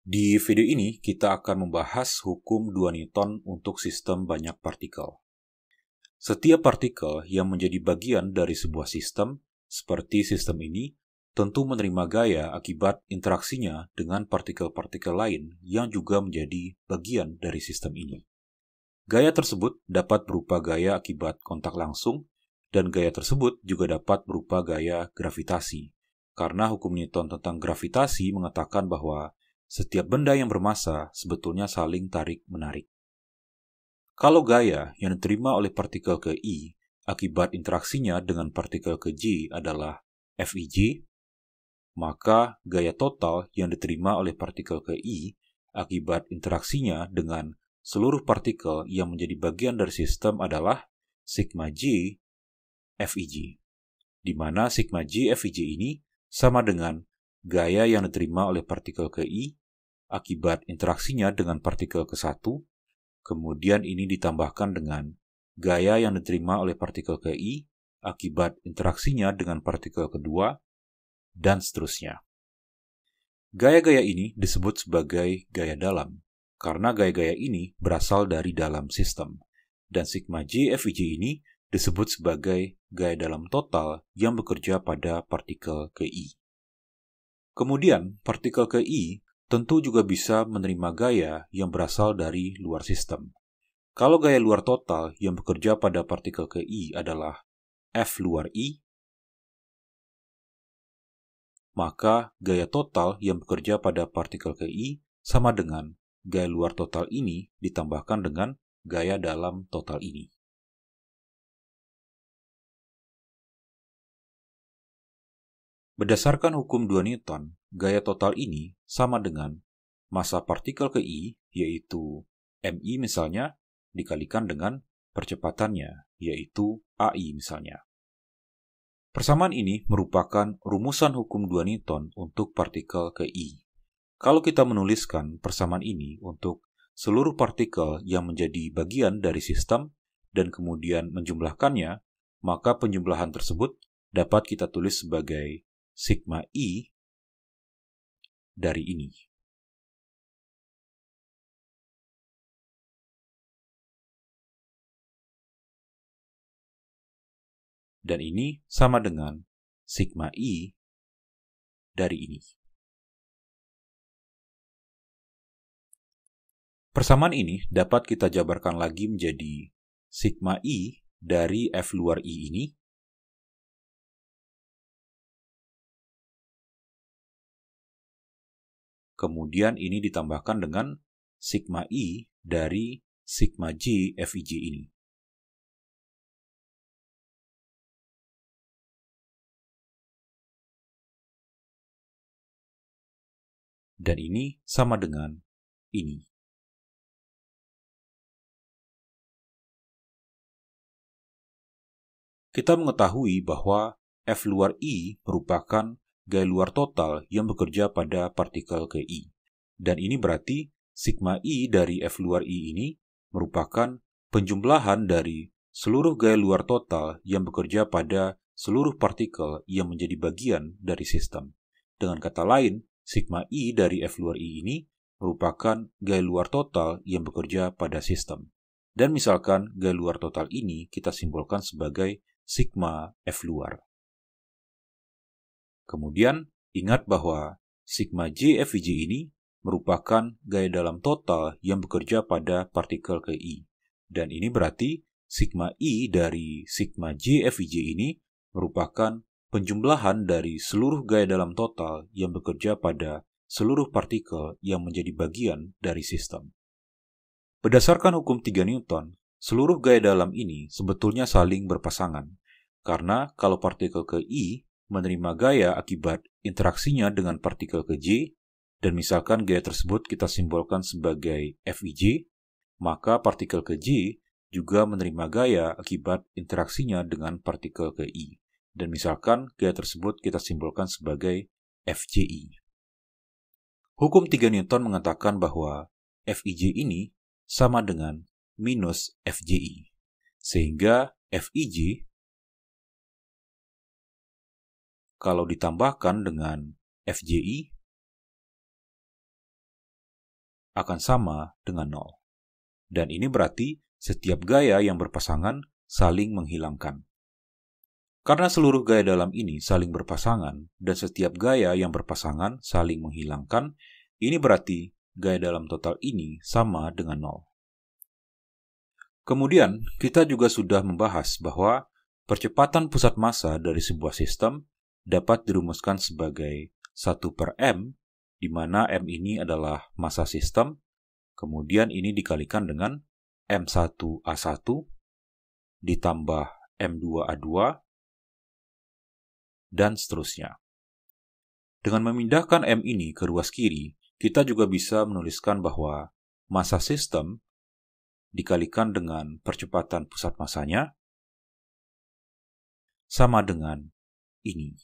Di video ini, kita akan membahas hukum 2 Newton untuk sistem banyak partikel. Setiap partikel yang menjadi bagian dari sebuah sistem, seperti sistem ini, tentu menerima gaya akibat interaksinya dengan partikel-partikel lain yang juga menjadi bagian dari sistem ini. Gaya tersebut dapat berupa gaya akibat kontak langsung, dan gaya tersebut juga dapat berupa gaya gravitasi, karena hukum Newton tentang gravitasi mengatakan bahwa setiap benda yang bermassa sebetulnya saling tarik-menarik. Kalau gaya yang diterima oleh partikel ke I akibat interaksinya dengan partikel ke J adalah Fij, maka gaya total yang diterima oleh partikel ke I akibat interaksinya dengan seluruh partikel yang menjadi bagian dari sistem adalah sigma J Fij, di mana sigma J Fij ini sama dengan gaya yang diterima oleh partikel ke I akibat interaksinya dengan partikel ke-1, kemudian ini ditambahkan dengan gaya yang diterima oleh partikel ke I akibat interaksinya dengan partikel kedua, dan seterusnya. Gaya-gaya ini disebut sebagai gaya dalam, karena gaya-gaya ini berasal dari dalam sistem, dan sigma J Fij ini disebut sebagai gaya dalam total yang bekerja pada partikel ke I. Kemudian, partikel ke I tentu juga bisa menerima gaya yang berasal dari luar sistem. Kalau gaya luar total yang bekerja pada partikel ke I adalah F luar I, maka gaya total yang bekerja pada partikel ke I sama dengan gaya luar total ini ditambahkan dengan gaya dalam total ini. Berdasarkan hukum 2 Newton, gaya total ini sama dengan massa partikel ke I, yaitu MI misalnya, dikalikan dengan percepatannya, yaitu AI misalnya. Persamaan ini merupakan rumusan hukum 2 Newton untuk partikel ke I. Kalau kita menuliskan persamaan ini untuk seluruh partikel yang menjadi bagian dari sistem dan kemudian menjumlahkannya, maka penjumlahan tersebut dapat kita tulis sebagai sigma I dari ini. Dan ini sama dengan sigma I dari ini. Persamaan ini dapat kita jabarkan lagi menjadi sigma I dari F luar I ini, kemudian ini ditambahkan dengan sigma I dari sigma J Fij ini. Dan ini sama dengan ini. Kita mengetahui bahwa F luar I merupakan gaya luar total yang bekerja pada partikel ke I. Dan ini berarti sigma I dari F luar I ini merupakan penjumlahan dari seluruh gaya luar total yang bekerja pada seluruh partikel yang menjadi bagian dari sistem. Dengan kata lain, sigma I dari F luar I ini merupakan gaya luar total yang bekerja pada sistem. Dan misalkan gaya luar total ini kita simbolkan sebagai sigma F luar. Kemudian, ingat bahwa sigma J Fij ini merupakan gaya dalam total yang bekerja pada partikel ke I. Dan ini berarti sigma I dari sigma J Fij ini merupakan penjumlahan dari seluruh gaya dalam total yang bekerja pada seluruh partikel yang menjadi bagian dari sistem. Berdasarkan hukum 3 Newton, seluruh gaya dalam ini sebetulnya saling berpasangan, karena kalau partikel ke I menerima gaya akibat interaksinya dengan partikel ke J, dan misalkan gaya tersebut kita simbolkan sebagai Fij, maka partikel ke J juga menerima gaya akibat interaksinya dengan partikel ke I, dan misalkan gaya tersebut kita simbolkan sebagai Fji. Hukum 3 Newton mengatakan bahwa Fij ini sama dengan minus Fji, sehingga Fij kalau ditambahkan dengan Fji akan sama dengan 0. Dan ini berarti setiap gaya yang berpasangan saling menghilangkan. Karena seluruh gaya dalam ini saling berpasangan dan setiap gaya yang berpasangan saling menghilangkan, ini berarti gaya dalam total ini sama dengan 0. Kemudian, kita juga sudah membahas bahwa percepatan pusat massa dari sebuah sistem dapat dirumuskan sebagai 1/m, di mana m ini adalah massa sistem, kemudian ini dikalikan dengan m1a1 ditambah m2a2, dan seterusnya. Dengan memindahkan m ini ke ruas kiri, kita juga bisa menuliskan bahwa massa sistem dikalikan dengan percepatan pusat massanya sama dengan ini.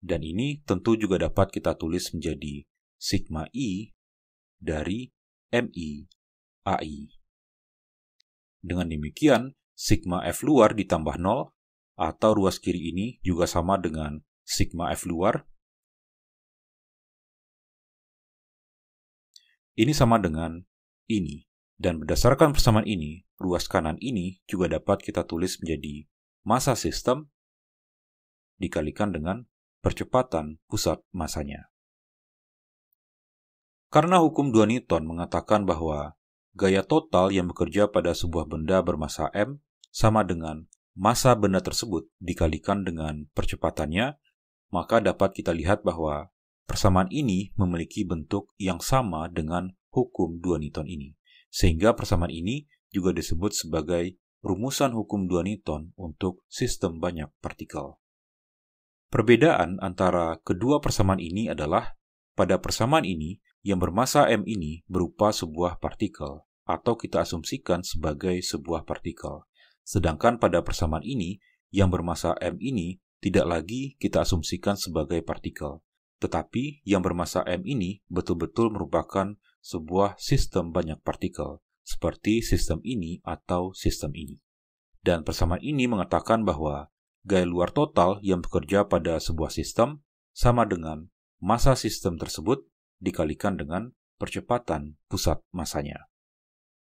Dan ini tentu juga dapat kita tulis menjadi sigma I dari MI AI. Dengan demikian, sigma F luar ditambah 0 atau ruas kiri ini juga sama dengan sigma F luar. Ini sama dengan ini. Dan berdasarkan persamaan ini, ruas kanan ini juga dapat kita tulis menjadi massa sistem dikalikan dengan percepatan pusat massanya. Karena hukum 2 Newton mengatakan bahwa gaya total yang bekerja pada sebuah benda bermassa m sama dengan massa benda tersebut dikalikan dengan percepatannya, maka dapat kita lihat bahwa persamaan ini memiliki bentuk yang sama dengan hukum 2 Newton ini. Sehingga persamaan ini juga disebut sebagai rumusan hukum 2 Newton untuk sistem banyak partikel. Perbedaan antara kedua persamaan ini adalah pada persamaan ini yang bermassa m ini berupa sebuah partikel atau kita asumsikan sebagai sebuah partikel. Sedangkan pada persamaan ini yang bermassa m ini tidak lagi kita asumsikan sebagai partikel, tetapi yang bermassa m ini betul-betul merupakan sebuah sistem banyak partikel, seperti sistem ini atau sistem ini. Dan persamaan ini mengatakan bahwa gaya luar total yang bekerja pada sebuah sistem sama dengan massa sistem tersebut dikalikan dengan percepatan pusat massanya.